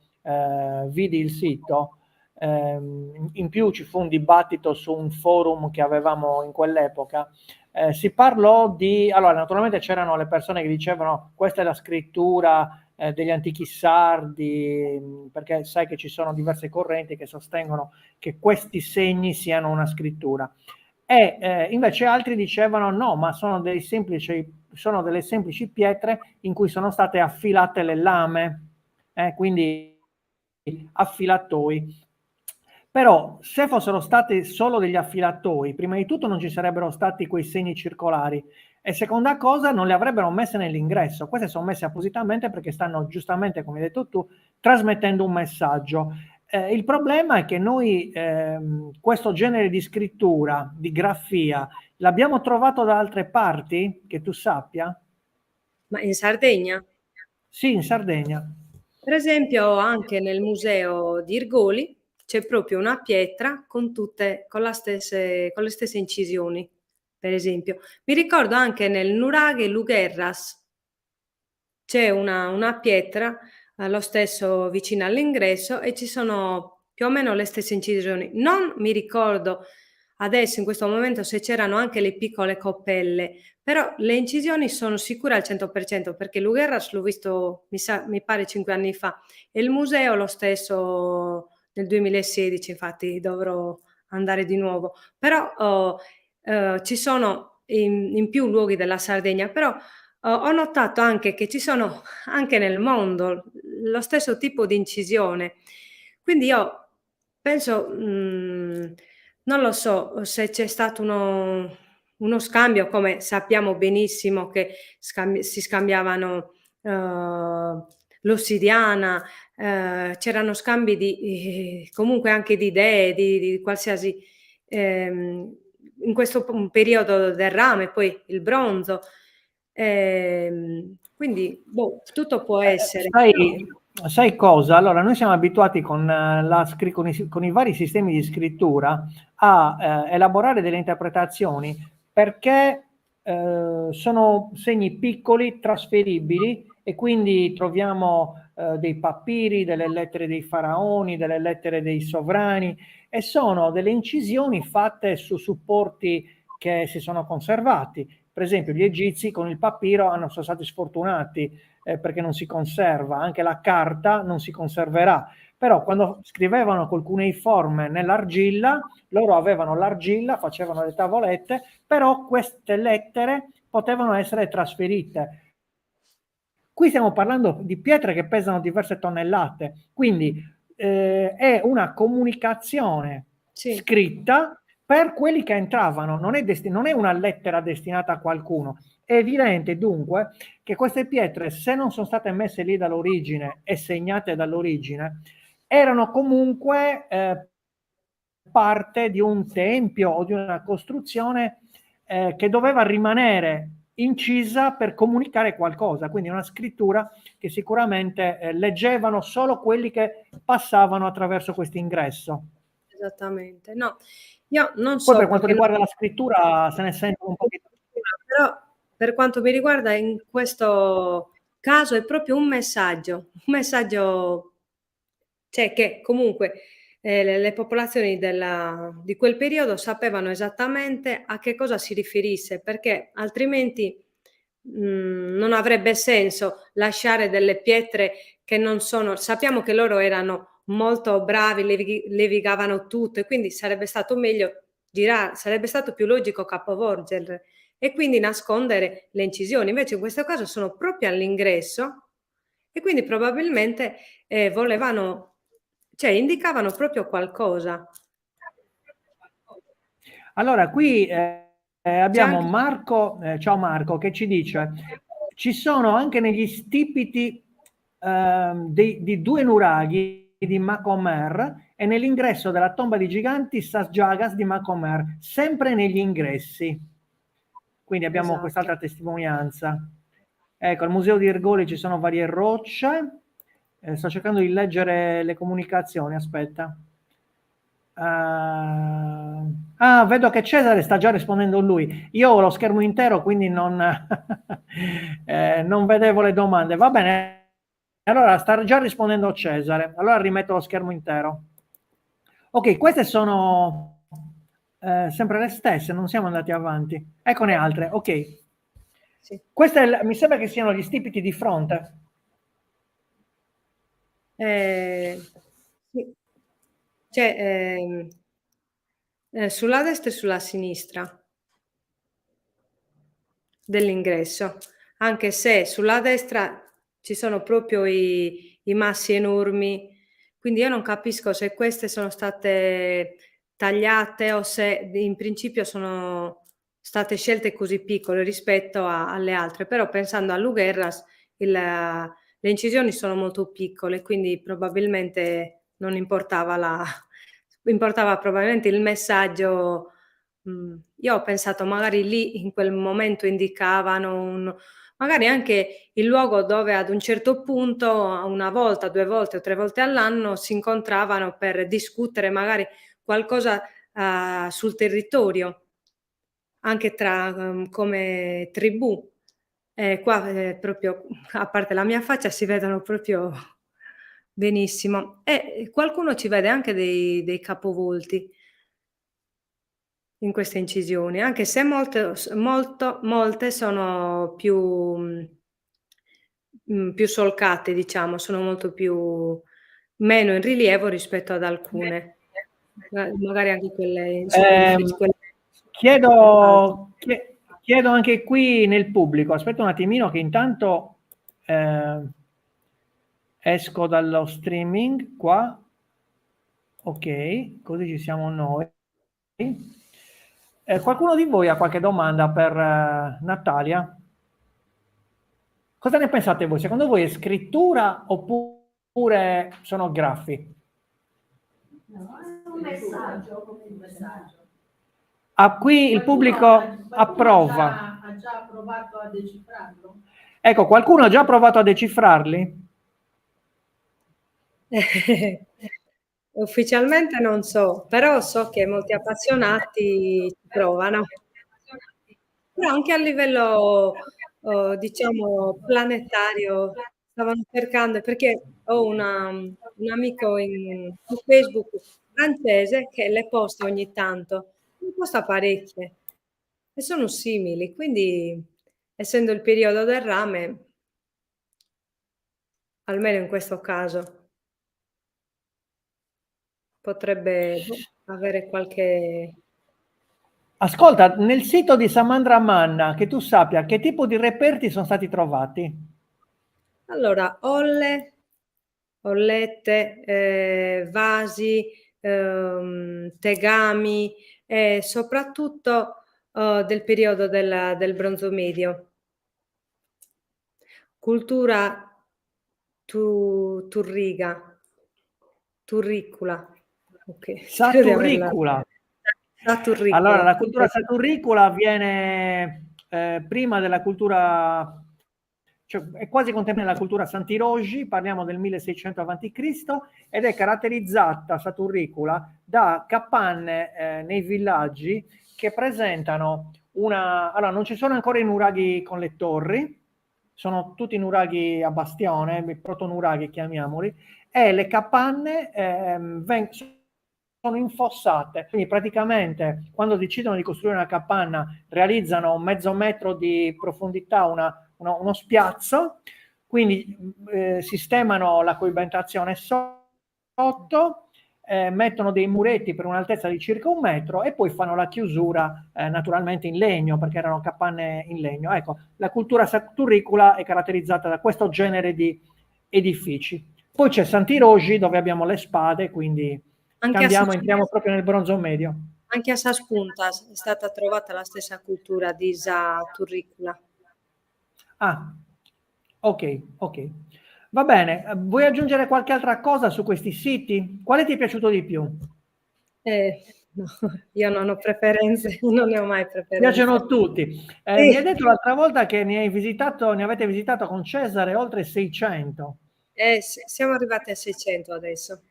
vidi il sito, in più ci fu un dibattito su un forum che avevamo in quell'epoca. Si parlò di, allora naturalmente c'erano le persone che dicevano questa è la scrittura degli antichi sardi, perché sai che ci sono diverse correnti che sostengono che questi segni siano una scrittura. E invece altri dicevano no, ma sono delle semplici pietre in cui sono state affilate le lame, quindi affilatoi. Però se fossero stati solo degli affilatoi, prima di tutto non ci sarebbero stati quei segni circolari e seconda cosa non le avrebbero messe nell'ingresso. Queste sono messe appositamente perché stanno giustamente, come hai detto tu, trasmettendo un messaggio. Il problema è che noi questo genere di scrittura, di grafia, l'abbiamo trovato da altre parti, che tu sappia? ma in Sardegna? Sì, in Sardegna. Per esempio anche nel museo di Irgoli c'è proprio una pietra con le stesse incisioni, per esempio. Mi ricordo anche nel nuraghe Luguerras c'è una pietra, lo stesso vicino all'ingresso e ci sono più o meno le stesse incisioni. Non mi ricordo adesso in questo momento se c'erano anche le piccole coppelle, però le incisioni sono sicura al 100% perché Luguerras l'ho visto mi pare 5 anni fa e il museo lo stesso nel 2016, infatti dovrò andare di nuovo. Però, ci sono in più luoghi della Sardegna, però ho notato anche che ci sono anche nel mondo lo stesso tipo di incisione. Quindi io penso, non lo so se c'è stato uno scambio, come sappiamo benissimo che si scambiavano l'ossidiana, c'erano scambi comunque anche di idee, di qualsiasi in questo periodo del rame, poi il bronzo. Quindi, boh, tutto può essere. Sai cosa? Allora, noi siamo abituati con i vari sistemi di scrittura a elaborare delle interpretazioni perché sono segni piccoli, trasferibili e quindi troviamo dei papiri, delle lettere dei faraoni, delle lettere dei sovrani e sono delle incisioni fatte su supporti che si sono conservati. Per esempio, gli egizi con il papiro sono stati sfortunati perché non si conserva, anche la carta non si conserverà. Però quando scrivevano col cuneiforme nell'argilla, loro avevano l'argilla, facevano le tavolette, però queste lettere potevano essere trasferite. Qui stiamo parlando di pietre che pesano diverse tonnellate, quindi è una comunicazione scritta per quelli che entravano, non è una lettera destinata a qualcuno. È evidente dunque che queste pietre, se non sono state messe lì dall'origine e segnate dall'origine, erano comunque parte di un tempio o di una costruzione che doveva rimanere incisa per comunicare qualcosa, quindi una scrittura che sicuramente leggevano solo quelli che passavano attraverso questo ingresso. Esattamente, no, io non Poi so per quanto perché riguarda la scrittura se ne sentono un pochino. però per quanto mi riguarda in questo caso è proprio un messaggio, cioè che comunque le popolazioni di quel periodo sapevano esattamente a che cosa si riferisse, perché altrimenti non avrebbe senso lasciare delle pietre che non sono. Sappiamo che loro erano molto bravi, levigavano tutto e quindi sarebbe stato meglio sarebbe stato più logico capovolgerle e quindi nascondere le incisioni. Invece in questo caso sono proprio all'ingresso e quindi probabilmente volevano, cioè indicavano proprio qualcosa. Allora, qui abbiamo Anche Marco, ciao Marco, che ci dice: ci sono anche negli stipiti di due nuraghi di Macomer e nell'ingresso della tomba di giganti Sasgiagas di Macomer, sempre negli ingressi. Quindi abbiamo esatto. quest'altra testimonianza. Ecco, al Museo di Ergoli ci sono varie rocce. Sto cercando di leggere le comunicazioni, aspetta. Vedo che Cesare sta già rispondendo lui. Io ho lo schermo intero, quindi non, non vedevo le domande. Va bene, allora sta già rispondendo Cesare. Allora rimetto lo schermo intero. Ok, queste sono sempre le stesse, non siamo andati avanti. Eccone altre, ok. Sì. Queste mi sembra che siano gli stipiti di fronte. Sì. Cioè, sulla destra e sulla sinistra dell'ingresso, anche se sulla destra ci sono proprio i massi enormi, quindi io non capisco se queste sono state tagliate o se in principio sono state scelte così piccole rispetto alle altre, però pensando a Luguerras le incisioni sono molto piccole, quindi probabilmente non importava importava probabilmente il messaggio. Io ho pensato magari lì in quel momento indicavano magari anche il luogo dove ad un certo punto, 1 volta, 2 volte o 3 volte all'anno si incontravano per discutere magari qualcosa, sul territorio, anche tra come tribù. Qua, proprio a parte la mia faccia si vedono proprio benissimo. E qualcuno ci vede anche dei capovolti in queste incisioni, anche se molte sono più solcate diciamo, sono molto meno in rilievo rispetto ad alcune. Magari anche quelle quelle alte. Chiedo, chiedo anche qui nel pubblico, aspetta un attimino che intanto esco dallo streaming qua, ok, così ci siamo noi. Qualcuno di voi ha qualche domanda per Natalia? Cosa ne pensate voi? Secondo voi è scrittura oppure sono graffi? No, è un messaggio, un messaggio. Qui il pubblico approva. Ha già provato a decifrarlo? Ecco, qualcuno ha già provato a decifrarli? Ufficialmente non so, però so che molti appassionati ci provano. Però anche a livello, diciamo planetario stavano cercando perché ho un amico su Facebook francese che le posta ogni tanto, ne posta parecchie. e sono simili, quindi essendo il periodo del rame, almeno in questo caso, potrebbe, boh, avere qualche. Ascolta, nel sito di Samandra Manna, che tu sappia, che tipo di reperti sono stati trovati? Allora, ollette, vasi, tegami e soprattutto, del periodo del Bronzo Medio. Cultura turriga, turricula. Okay, spero di averla. Saturricula. Allora, Saturricula. la cultura saturricula avviene prima della cultura, cioè è quasi contemporanea alla cultura Santirogi, parliamo del 1600 a.C., ed è caratterizzata saturricula da capanne nei villaggi che presentano una. Allora, non ci sono ancora i nuraghi con le torri, sono tutti nuraghi a bastione, protonuraghi chiamiamoli, e le capanne sono infossate, quindi praticamente quando decidono di costruire una capanna realizzano un mezzo metro di profondità, uno spiazzo, quindi sistemano la coibentazione sotto, mettono dei muretti per un'altezza di circa 1 metro e poi fanno la chiusura naturalmente in legno, perché erano capanne in legno. Ecco, la cultura saturricula è caratterizzata da questo genere di edifici. Poi c'è Santirogi dove abbiamo le spade, quindi Anche a cambiamo, Sas entriamo proprio nel bronzo medio. anche a Saspunta è stata trovata la stessa cultura di Saturricula. Ah, ok, ok. Va bene, vuoi aggiungere qualche altra cosa su questi siti? Quale ti è piaciuto di più? No, io non ho preferenze, non ne ho mai preferenze. Piacciono tutti. Mi hai Sì, detto l'altra volta che ne avete visitato con Cesare oltre 600. siamo arrivati a 600 adesso.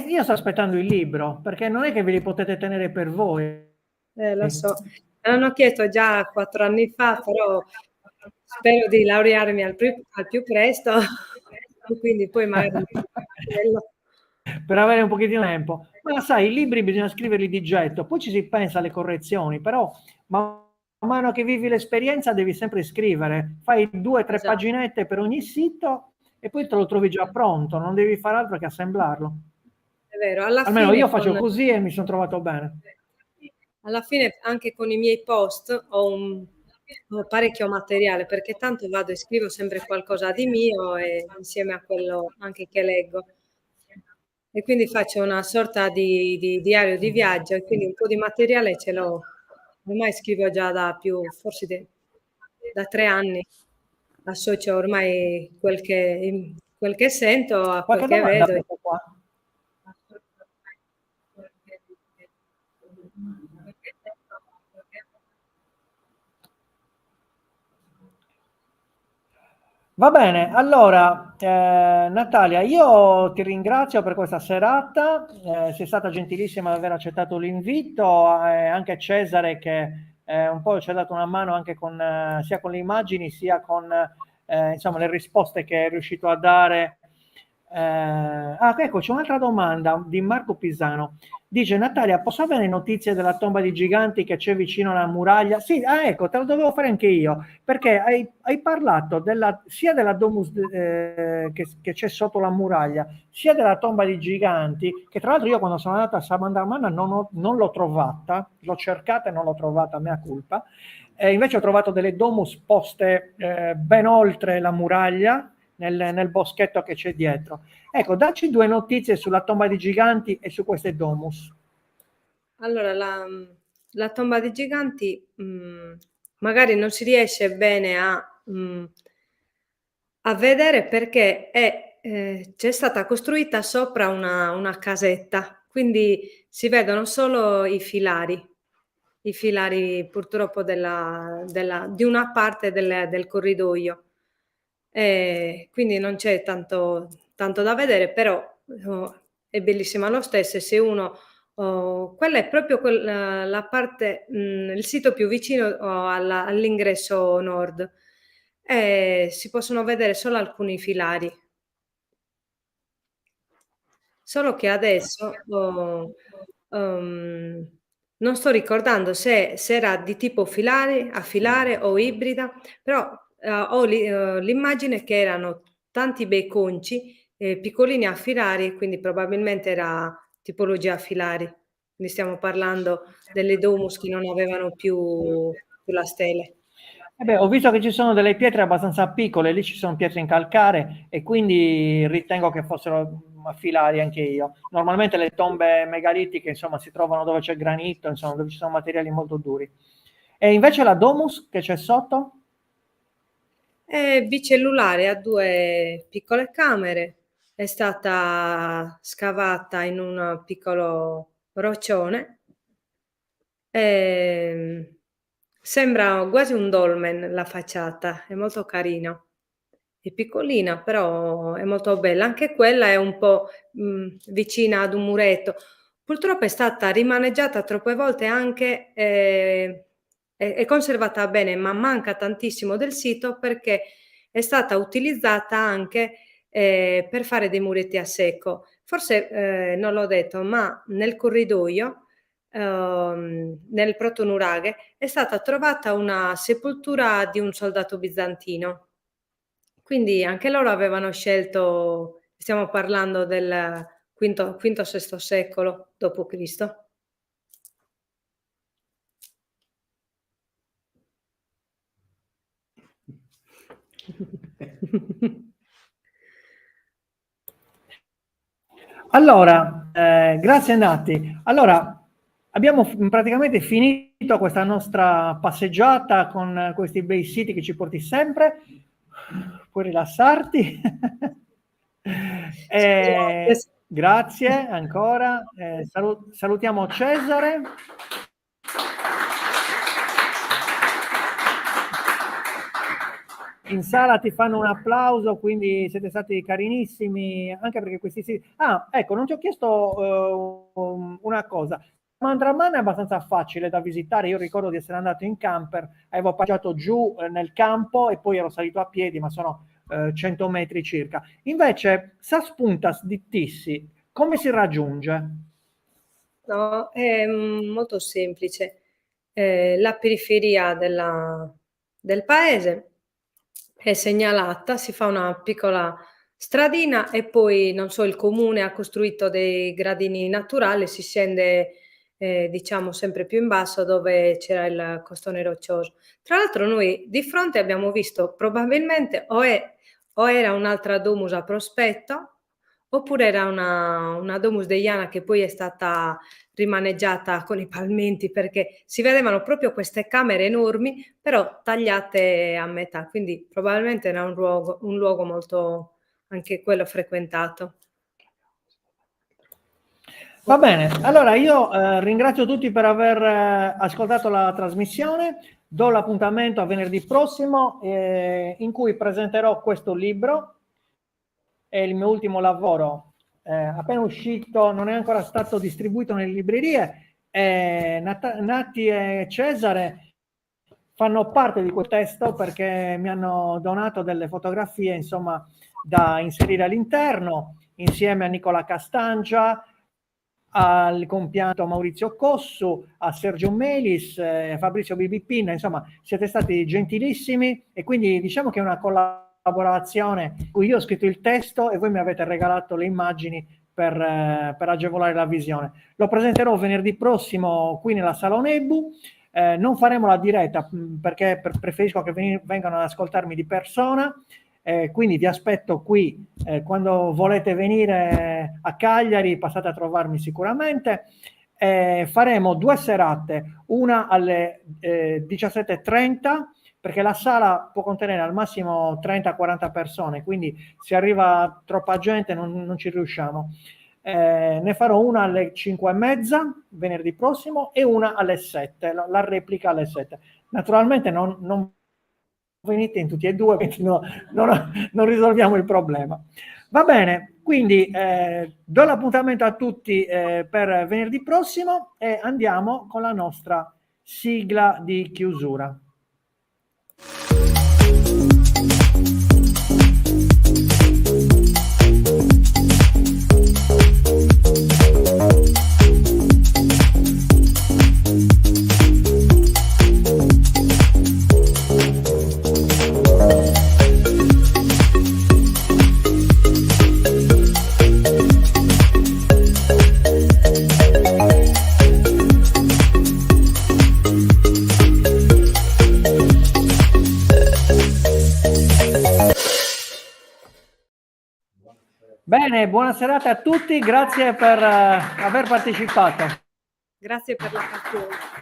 Io sto aspettando il libro, perché non è che ve li potete tenere per voi. Lo so. Me l'hanno chiesto già 4 anni fa, però spero di laurearmi al più presto, e quindi poi magari quello. Per avere un pochettino di tempo. Ma sai, i libri bisogna scriverli di getto, poi ci si pensa alle correzioni, però man mano che vivi l'esperienza devi sempre scrivere. Fai 2, 3 Esatto, paginette per ogni sito e poi te lo trovi già pronto, non devi fare altro che assemblarlo. è vero. Alla Almeno io fine faccio così e mi son trovato bene. anche con i miei post ho parecchio materiale, perché tanto vado e scrivo sempre qualcosa di mio e insieme a quello anche che leggo. E quindi faccio una sorta di diario di viaggio e quindi un po' di materiale ce l'ho. Ormai scrivo già forse da 3 anni. Associo ormai quel che sento a quel Qualche che domanda vedo. avete qua? Va bene, allora Natalia, io ti ringrazio per questa serata, sei stata gentilissima ad aver accettato l'invito, anche Cesare che un po' ci ha dato una mano anche sia con le immagini sia con insomma, le risposte che è riuscito a dare. Ecco, c'è un'altra domanda di Marco Pisano. Dice Natalia, posso avere notizie della tomba di giganti che c'è vicino alla muraglia? Sì, ecco, te lo dovevo fare anche io, perché hai parlato sia della domus che c'è sotto la muraglia, sia della tomba di giganti, che tra l'altro io quando sono andato a Samandarmana non l'ho trovata, l'ho cercata e non l'ho trovata, mea culpa. Invece ho trovato delle domus poste ben oltre la muraglia, nel boschetto che c'è dietro. Ecco, dacci 2 notizie sulla tomba di giganti e su queste domus. Allora, la tomba dei giganti, magari non si riesce bene a vedere perché c'è stata costruita sopra una casetta, quindi si vedono solo i filari purtroppo di una parte del corridoio. Quindi non c'è tanto da vedere, però, è bellissima lo stesso e se uno quella è proprio la parte il sito più vicino, all'ingresso nord. Si possono vedere solo alcuni filari. Solo che adesso, uhm, non sto ricordando se era di tipo a filare o ibrida, però ho l'immagine che erano tanti bei conci piccolini a filari, quindi probabilmente era tipologia a filari. Quindi stiamo parlando delle domus che non avevano più la stele. Ho visto che ci sono delle pietre abbastanza piccole, lì ci sono pietre in calcare e quindi ritengo che fossero filari anche io. Normalmente le tombe megalitiche, insomma, si trovano dove c'è granito, insomma, dove ci sono materiali molto duri. E invece la domus che c'è sotto? È bicellulare, ha 2 piccole camere, è stata scavata in un piccolo roccione. Sembra quasi un dolmen la facciata, è molto carino. È piccolina, però è molto bella. Anche quella è un po', vicina ad un muretto. Purtroppo è stata rimaneggiata troppe volte anche, è conservata bene, ma manca tantissimo del sito perché è stata utilizzata anche, per fare dei muretti a secco. Forse, non l'ho detto, ma nel corridoio, nel protonuraghe, è stata trovata una sepoltura di un soldato bizantino. Quindi anche loro avevano scelto, stiamo parlando del V-VI secolo dopo Cristo. Allora, grazie Nati. Allora, abbiamo praticamente finito questa nostra passeggiata con questi bei siti che ci porti sempre. Puoi rilassarti. Grazie ancora. Salutiamo Cesare. In sala ti fanno un applauso, quindi siete stati carinissimi, anche perché questi sì. Ah, ecco, non ti ho chiesto una cosa. Mandraman è abbastanza facile da visitare. Io ricordo di essere andato in camper, avevo parcheggiato giù nel campo e poi ero salito a piedi, ma sono 100 metri circa. Invece, Sas Puntas di Tissi, come si raggiunge? No, è molto semplice. La periferia del paese è segnalata, si fa una piccola stradina e poi, non so, il comune ha costruito dei gradini naturali, si scende, diciamo sempre più in basso dove c'era il costone roccioso. Tra l'altro noi di fronte abbiamo visto probabilmente o era un'altra domus a prospetto, oppure era una domus deiana che poi è stata rimaneggiata con i palmenti, perché si vedevano proprio queste camere enormi, però tagliate a metà, quindi probabilmente era un luogo molto, anche quello, frequentato. Va bene, allora io ringrazio tutti per aver ascoltato la trasmissione, do l'appuntamento a venerdì prossimo in cui presenterò questo libro, è il mio ultimo lavoro, appena uscito, non è ancora stato distribuito nelle librerie, Nati e Cesare fanno parte di quel testo perché mi hanno donato delle fotografie, insomma, da inserire all'interno, insieme a Nicola Castangia, al compianto Maurizio Cossu, a Sergio Melis, a Fabrizio Bibipin, insomma siete stati gentilissimi e quindi diciamo che è una collaborazione in cui io ho scritto il testo e voi mi avete regalato le immagini per agevolare la visione. Lo presenterò venerdì prossimo qui nella Sala Onebu. Non faremo la diretta perché preferisco che vengano ad ascoltarmi di persona. Quindi vi aspetto qui quando volete venire a Cagliari, passate a trovarmi sicuramente. Faremo 2 serate, una alle 17:30 perché la sala può contenere al massimo 30-40 persone, quindi se arriva troppa gente non ci riusciamo. Ne farò una alle 5:30 venerdì prossimo e una alle 7, la replica alle 7. Naturalmente non venite in tutti e due, quindi non risolviamo il problema. Va bene, quindi do l'appuntamento a tutti per venerdì prossimo e andiamo con la nostra sigla di chiusura. Bene, buona serata a tutti, grazie per aver partecipato. Grazie per la passione.